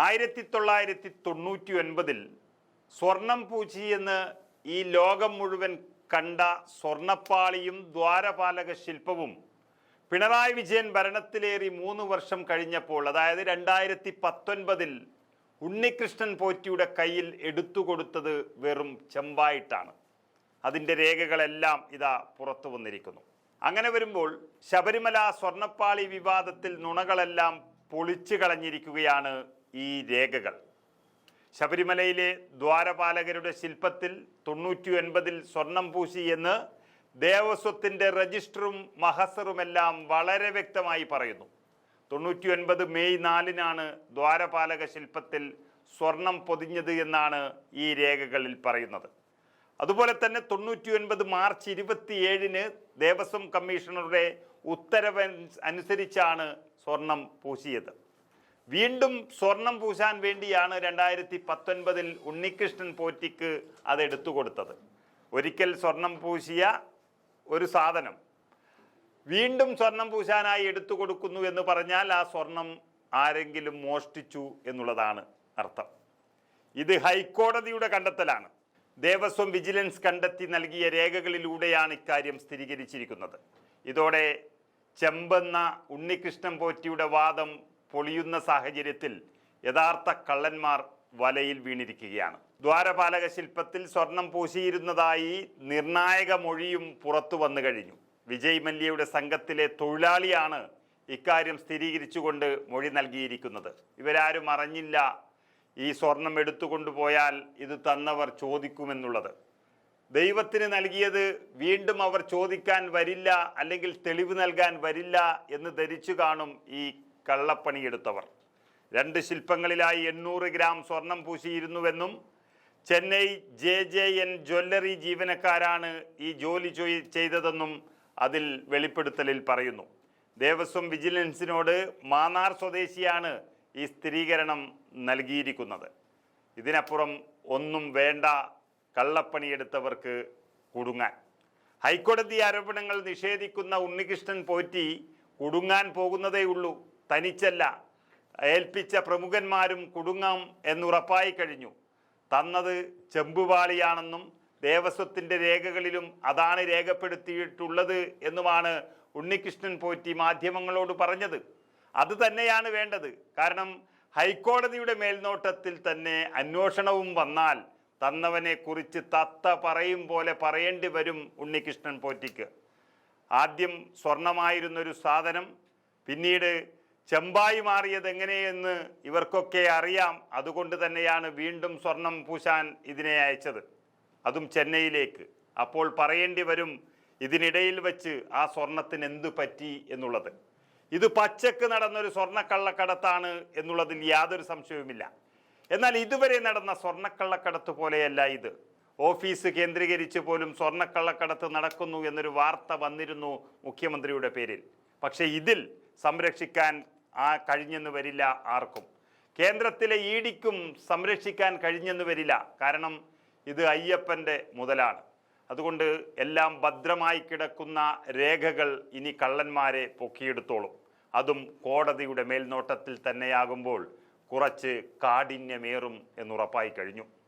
1999 സ്വർണം പൂശിയെന്ന് ഈ ലോകം മുഴുവൻ കണ്ട സ്വർണപ്പാളിയും ദ്വാരപാലക ശില്പവും പിണറായി വിജയൻ ഭരണത്തിലേറി 3 വർഷം കഴിഞ്ഞപ്പോൾ, അതായത് 2019 ഉണ്ണികൃഷ്ണൻ പോറ്റിയുടെ കയ്യിൽ എടുത്തുകൊടുത്തത് വെറും ചെമ്പായിട്ടാണ്. അതിൻ്റെ രേഖകളെല്ലാം ഇതാ പുറത്തു വന്നിരിക്കുന്നു. അങ്ങനെ വരുമ്പോൾ ശബരിമല സ്വർണപ്പാളി വിവാദത്തിൽ നുണകളെല്ലാം പൊളിച്ചു കളഞ്ഞിരിക്കുകയാണ് ഈ രേഖകൾ. ശബരിമലയിലെ ദ്വാരപാലകരുടെ ശില്പത്തിൽ 99 സ്വർണം പൂശി എന്ന് ദേവസ്വത്തിൻ്റെ രജിസ്റ്ററും മഹസറുമെല്ലാം വളരെ വ്യക്തമായി പറയുന്നു. 99 മെയ് 4-നാണ് ദ്വാരപാലക ശില്പത്തിൽ സ്വർണം പൊതിഞ്ഞത് എന്നാണ് ഈ രേഖകളിൽ പറയുന്നത്. അതുപോലെ തന്നെ 99 മാർച്ച് 27-ന് ദേവസ്വം കമ്മീഷണറുടെ ഉത്തരവ് അനുസരിച്ചാണ് സ്വർണം പൂശിയത്. വീണ്ടും സ്വർണം പൂശാൻ വേണ്ടിയാണ് 2019 ഉണ്ണികൃഷ്ണൻ പോറ്റിക്ക് അത് എടുത്തു കൊടുത്തത്. ഒരിക്കൽ സ്വർണം പൂശിയ ഒരു സാധനം വീണ്ടും സ്വർണം പൂശാനായി എടുത്തു കൊടുക്കുന്നു എന്ന് പറഞ്ഞാൽ ആ സ്വർണം ആരെങ്കിലും മോഷ്ടിച്ചു എന്നുള്ളതാണ് അർത്ഥം. ഇത് ഹൈക്കോടതിയുടെ കണ്ടെത്തലാണ്. ദേവസ്വം വിജിലൻസ് കണ്ടെത്തി നൽകിയ രേഖകളിലൂടെയാണ് ഇക്കാര്യം സ്ഥിരീകരിച്ചിരിക്കുന്നത്. ഇതോടെ ചെമ്പെന്ന ഉണ്ണികൃഷ്ണൻ പോറ്റിയുടെ വാദം പൊളിയുന്ന സാഹചര്യത്തിൽ യഥാർത്ഥ കള്ളന്മാർ വലയിൽ വീണിരിക്കുകയാണ്. ദ്വാരപാലക ശില്പത്തിൽ സ്വർണം പൂശിയിരുന്നതായി നിർണായക മൊഴിയും പുറത്തു വന്നു കഴിഞ്ഞു. വിജയ് മല്യയുടെ സംഘത്തിലെ തൊഴിലാളിയാണ് ഇക്കാര്യം സ്ഥിരീകരിച്ചുകൊണ്ട് മൊഴി നൽകിയിരിക്കുന്നത്. ഇവരാരും അറിഞ്ഞില്ല ഈ സ്വർണം എടുത്തുകൊണ്ടുപോയാൽ ഇത് തന്നവർ ചോദിക്കുമെന്നുള്ളത്. ദൈവത്തിന് നൽകിയത് വീണ്ടും അവർ ചോദിക്കാൻ വരില്ല, അല്ലെങ്കിൽ തെളിവ് നൽകാൻ വരില്ല എന്ന് ധരിച്ചു കാണും ഈ കള്ളപ്പണിയെടുത്തവർ. 2 ശില്പങ്ങളിലായി 800 ഗ്രാം സ്വർണം പൂശിയിരുന്നുവെന്നും ചെന്നൈ JJN ജ്വല്ലറി ജീവനക്കാരാണ് ഈ ജോലി ചെയ്തതെന്നും അതിൽ വെളിപ്പെടുത്തലിൽ പറയുന്നു. ദേവസ്വം വിജിലൻസിനോട് മാന്നാർ സ്വദേശിയാണ് ഈ സ്ഥിരീകരണം നൽകിയിരിക്കുന്നത്. ഇതിനപ്പുറം ഒന്നും വേണ്ട കള്ളപ്പണിയെടുത്തവർക്ക് കുടുങ്ങാൻ. ഹൈക്കോടതി ആരോപണങ്ങൾ നിഷേധിക്കുന്ന ഉണ്ണികൃഷ്ണൻ പോറ്റി കുടുങ്ങാൻ പോകുന്നതേ ഉള്ളൂ. തനിച്ചല്ല, ഏൽപ്പിച്ച പ്രമുഖന്മാരും കുടുങ്ങാം എന്നുറപ്പായി കഴിഞ്ഞു. തന്നത് ചെമ്പുപാളിയാണെന്നും ദേവസ്വത്തിൻ്റെ രേഖകളിലും അതാണ് രേഖപ്പെടുത്തിയിട്ടുള്ളത് എന്നുമാണ് ഉണ്ണികൃഷ്ണൻ പോറ്റി മാധ്യമങ്ങളോട് പറഞ്ഞത്. അത് തന്നെയാണ് വേണ്ടത്. കാരണം ഹൈക്കോടതിയുടെ മേൽനോട്ടത്തിൽ തന്നെ അന്വേഷണവും വന്നാൽ തന്നവനെ കുറിച്ച് തത്ത പറയും പോലെ പറയേണ്ടി വരും ഉണ്ണികൃഷ്ണൻ പോറ്റിക്ക്. ആദ്യം സ്വർണമായിരുന്നൊരു സാധനം പിന്നീട് ചെമ്പായി മാറിയത് എങ്ങനെയെന്ന് ഇവർക്കൊക്കെ അറിയാം. അതുകൊണ്ട് തന്നെയാണ് വീണ്ടും സ്വർണം പൂശാൻ ഇതിനെ അയച്ചത്, അതും ചെന്നൈയിലേക്ക്. അപ്പോൾ പറയേണ്ടി വരും ഇതിനിടയിൽ വെച്ച് ആ സ്വർണത്തിന് എന്തു പറ്റി എന്നുള്ളത്. ഇത് പച്ചക്ക് നടന്നൊരു സ്വർണ്ണക്കള്ളക്കടത്താണ് എന്നുള്ളതിൽ യാതൊരു സംശയവുമില്ല. എന്നാൽ ഇതുവരെ നടന്ന സ്വർണ്ണക്കള്ളക്കടത്ത് പോലെയല്ല ഇത്. ഓഫീസ് കേന്ദ്രീകരിച്ച് പോലും സ്വർണ്ണക്കള്ളക്കടത്ത് നടക്കുന്നു എന്നൊരു വാർത്ത വന്നിരുന്നു മുഖ്യമന്ത്രിയുടെ പേരിൽ. പക്ഷേ ഇതിൽ സംരക്ഷിക്കാൻ കഴിഞ്ഞെന്ന് വരില്ല ആർക്കും. കേന്ദ്രത്തിലെ EDക്കും സംരക്ഷിക്കാൻ കഴിഞ്ഞെന്ന് വരില്ല. കാരണം ഇത് അയ്യപ്പൻ്റെ മുതലാണ്. അതുകൊണ്ട് എല്ലാം ഭദ്രമായി കിടക്കുന്ന രേഖകൾ ഇനി കള്ളന്മാരെ പൊക്കിയെടുത്തോളും. അതും കോടതിയുടെ മേൽനോട്ടത്തിൽ തന്നെയാകുമ്പോൾ കുറച്ച് കാഠിന്യമേറും എന്നുറപ്പായി കഴിഞ്ഞു.